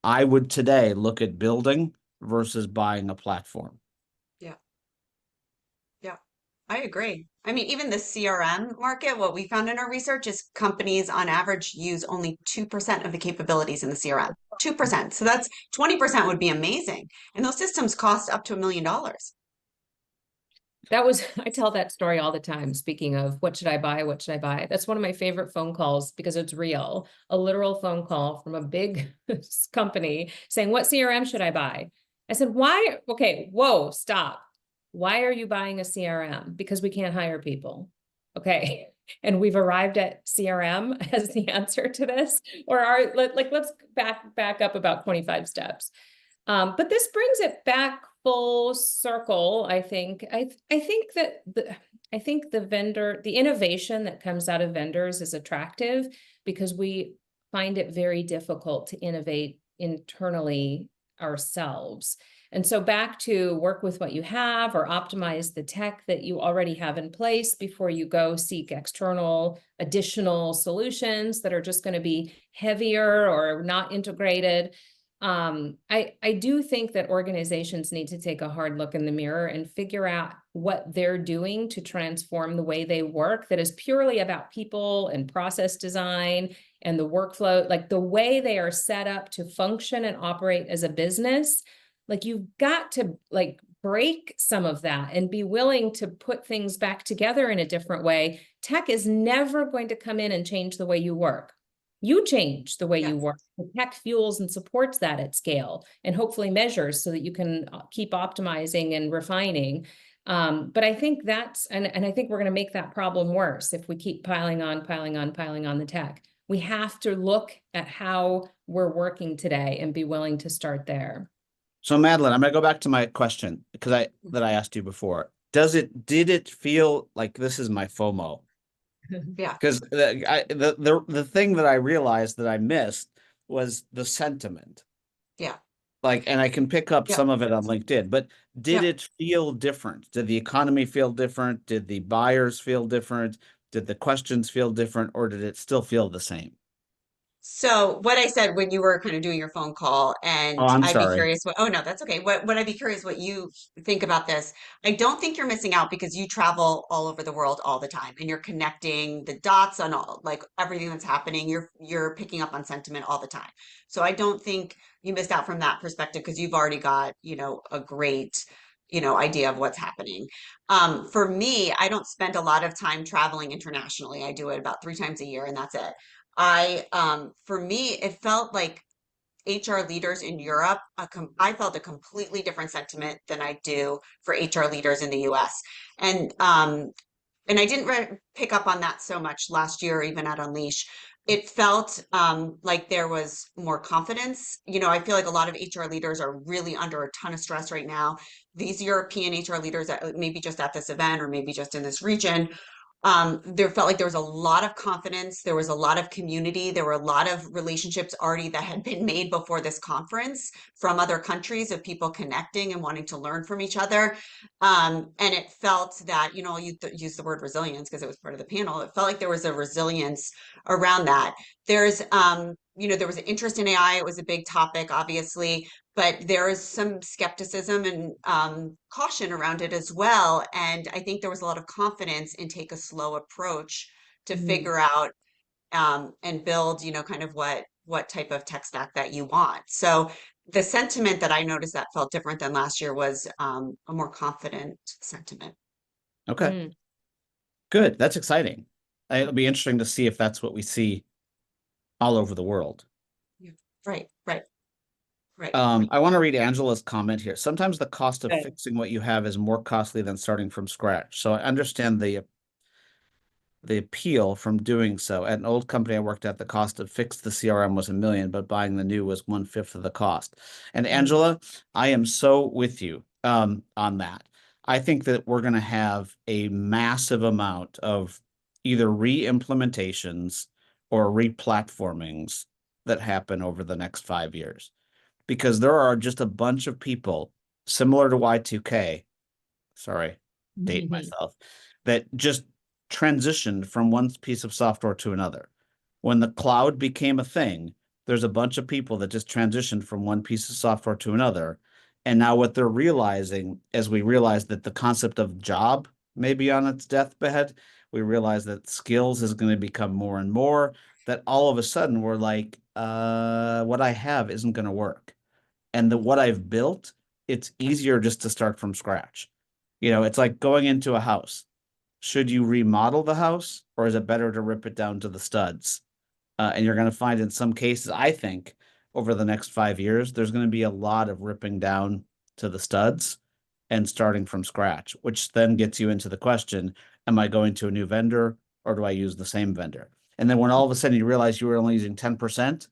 I would today look at building versus buying a platform. Yeah. Yeah. I agree. I mean, even the CRM market, what we found in our research is companies on average use only 2% of the capabilities in the CRM. 2%. So that's 20% would be amazing. And those systems cost up to $1 million. that was, I tell that story all the time. Speaking of what should I buy? What should I buy? That's one of my favorite phone calls because it's real. A literal phone call from a big company saying, what CRM should I buy? I said, why? Okay, whoa, stop. Why are you buying a CRM? Because we can't hire people. Okay. And we've arrived at CRM as the answer to this, or let's back up about 25 steps. But this brings it back full circle. I think that the innovation that comes out of vendors is attractive because we find it very difficult to innovate internally ourselves. And so back to work with what you have or optimize the tech that you already have in place before you go seek external additional solutions that are just going to be heavier or not integrated. I do think that organizations need to take a hard look in the mirror and figure out what they're doing to transform the way they work that is purely about people and process design and the workflow, like the way they are set up to function and operate as a business. Like you've got to like break some of that and be willing to put things back together in a different way. Tech is never going to come in and change the way you work. You change the way you Yes. work. The tech fuels and supports that at scale and hopefully measures so that you can keep optimizing and refining. But I think and I think we're going to make that problem worse if we keep piling on the tech. We have to look at how we're working today and be willing to start there. So Madeline, I'm going to go back to my question because I asked you before. Did it feel like this is my FOMO? Yeah. Because the thing that I realized that I missed was the sentiment. Yeah. Like, and I can pick up Yeah. some of it on LinkedIn, but did Yeah. it feel different? Did the economy feel different? Did the buyers feel different? Did the questions feel different, or did it still feel the same? So what I said when you were kind of doing your phone call, Oh, and I'm I'd be sorry. curious oh no, that's okay. What I'd be curious what you think about this. I don't think you're missing out because you travel all over the world all the time and you're connecting the dots on all like everything that's happening. You're picking up on sentiment all the time. So I don't think you missed out from that perspective because you've already got, a great, idea of what's happening. For me, I don't spend a lot of time traveling internationally. I do it about 3 times a year and that's it. For me, it felt like HR leaders in Europe, I felt a completely different sentiment than I do for HR leaders in the US. And I didn't pick up on that so much last year, even at Unleash. it felt like there was more confidence. You know, I feel like a lot of HR leaders are really under a ton of stress right now. These European HR leaders, maybe just at this event or maybe just in this region, there felt like there was a lot of confidence. There was a lot of community. There were a lot of relationships already that had been made before this conference from other countries of people connecting and wanting to learn from each other. And it felt that, you know, you use the word resilience because it was part of the panel. It felt like there was a resilience around that. There's, you know, there was an interest in AI. It was a big topic, obviously, but there is some skepticism and caution around it as well. And I think there was a lot of confidence in take a slow approach to figure out and build, you know, kind of what type of tech stack that you want. So the sentiment that I noticed that felt different than last year was a more confident sentiment. Okay, Mm. good. That's exciting. It'll be interesting to see if that's what we see all over the world. Yeah. Right, right, right. I want to read Angela's comment here. Sometimes the cost of Okay. fixing what you have is more costly than starting from scratch. So I understand the appeal from doing so. At an old company I worked at, the cost to fix the CRM was $1 million, but buying the new was 1/5 of the cost. And Angela, I am so with you on that. I think that we're going to have a massive amount of either re-implementations or re-platformings that happen over the next 5 years, because there are just a bunch of people similar to Y2K. Sorry, date myself, that just transitioned from one piece of software to another. When the cloud became a thing, there's a bunch of people that just transitioned from one piece of software to another. And now what they're realizing, as we realize that the concept of job may be on its deathbed, we realize that skills is going to become more and more, that all of a sudden we're like, what I have isn't going to work. And what I've built, it's easier just to start from scratch. You know, it's like going into a house. Should you remodel the house, or is it better to rip it down to the studs? And you're going to find in some cases, I think, over the next 5 years, there's going to be a lot of ripping down to the studs and starting from scratch, which then gets you into the question, am I going to a new vendor or do I use the same vendor? And then when all of a sudden you realize you were only using 10%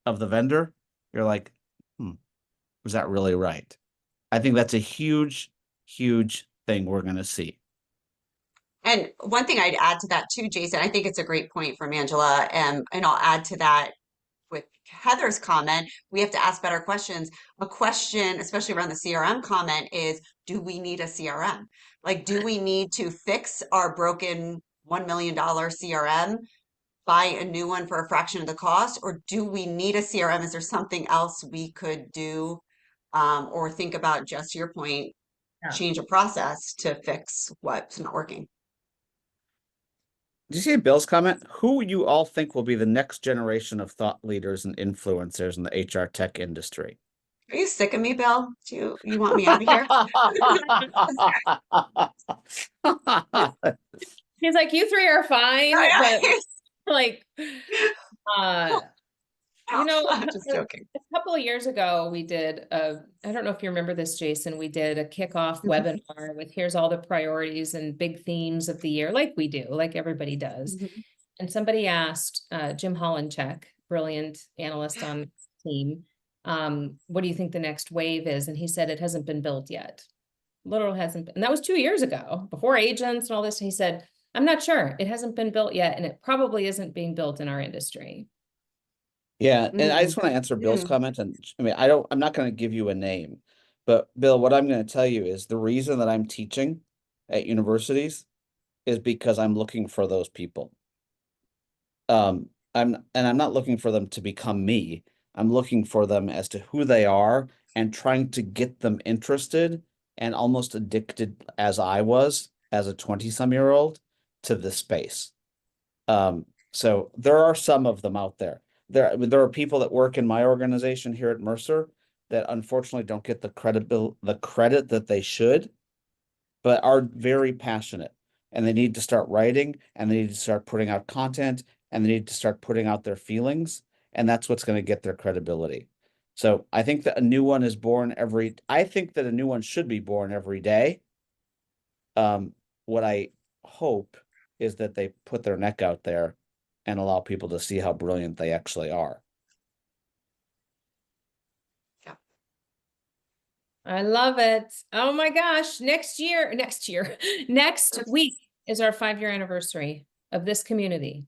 of the vendor, you're like, was that really right? I think that's a huge, huge thing we're going to see. And one thing I'd add to that too, Jason, I think it's a great point from Angela, and I'll add to that with Heather's comment, we have to ask better questions. A question, especially around the CRM comment, is do we need a CRM? Like, do we need to fix our broken $1 million CRM, buy a new one for a fraction of the cost, or do we need a CRM? Is there something else we could do? Or think about, just your point, change a process to fix what's not working. Did you see Bill's comment? Who you all think will be the next generation of thought leaders and influencers in the HR tech industry? Are you sick of me, Bill? Do you want me out of here? He's like, you three are fine, but like, you know, I'm just joking. a couple of years ago, we did I don't know if you remember this, Jason, we did a kickoff webinar with here's all the priorities and big themes of the year, like we do, like everybody does. And somebody asked Jim Hollandcheck, brilliant analyst on the team, what do you think the next wave is? And he said, it hasn't been built yet. Literally hasn't been. And that was 2 years ago, before agents and all this. He said, I'm not sure. It hasn't been built yet, and it probably isn't being built in our industry. Yeah, and I just want to answer Bill's comment. And I mean, I'm not going to give you a name, but Bill, what I'm going to tell you is the reason that I'm teaching at universities is because I'm looking for those people. I'm not looking for them to become me. I'm looking for them as to who they are and trying to get them interested and almost addicted, as I was as a 20-some-year-old, to this space. So there are some of them out there. There are people that work in my organization here at Mercer that unfortunately don't get the credit that they should, but are very passionate, and they need to start writing, and they need to start putting out content, and they need to start putting out their feelings, and that's what's going to get their credibility. So I think that a new one is born I think that a new one should be born every day. What I hope is that they put their neck out there and allow people to see how brilliant they actually are. I love it. Oh my gosh. Next week is our 5-year anniversary of this community.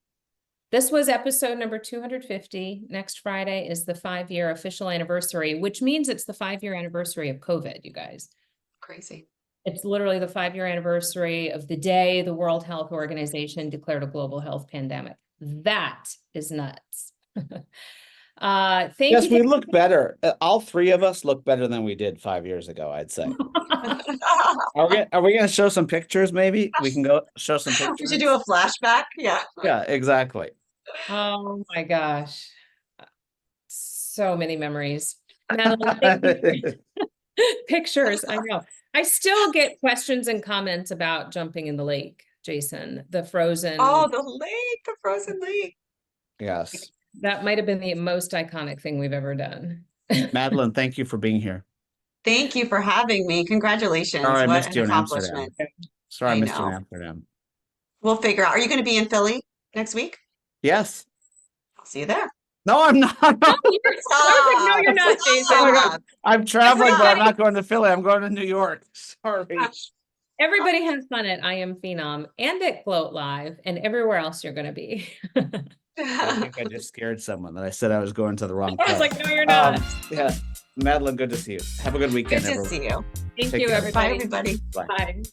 This was episode number 250. Next Friday is the 5-year official anniversary, which means it's the 5-year anniversary of COVID, you guys. Crazy. It's literally the 5-year anniversary of the day the World Health Organization declared a global health pandemic. That is nuts. Thank Yes, we you. look better. All three of us look better than we did 5 years ago, I'd say. Are we gonna show some pictures? Maybe we can go show some We pictures. should do a flashback. Yeah. Yeah, exactly. Oh my gosh. So many memories. Madeline, thank you. Pictures, I know. I still get questions and comments about jumping in the lake, Jason, the frozen. Oh, the lake, the frozen lake. Yes. That might have been the most iconic thing we've ever done. Madeline, thank you for being here. Thank you for having me. Congratulations. Sorry, I What missed an you in Amsterdam. accomplishment. Sorry, I I missed you in know. Amsterdam. We'll figure out. Are you going to be in Philly next week? Yes. I'll see you there. No, I'm not. I was like, no, you're not, Jason. Oh my God. Stop. I'm traveling, but I'm Everybody- not going to Philly. I'm going to New York. Sorry. Everybody has fun at I Am Phenom and at Gloat Live and everywhere else you're going to be. I think I just scared someone that I said I was going to the wrong I was place. like, no, you're not. Yeah. Madeline, good to see you. Have a good Good weekend, to everyone. see you. Thank Take you, care. everybody. Bye, everybody. Bye. Bye.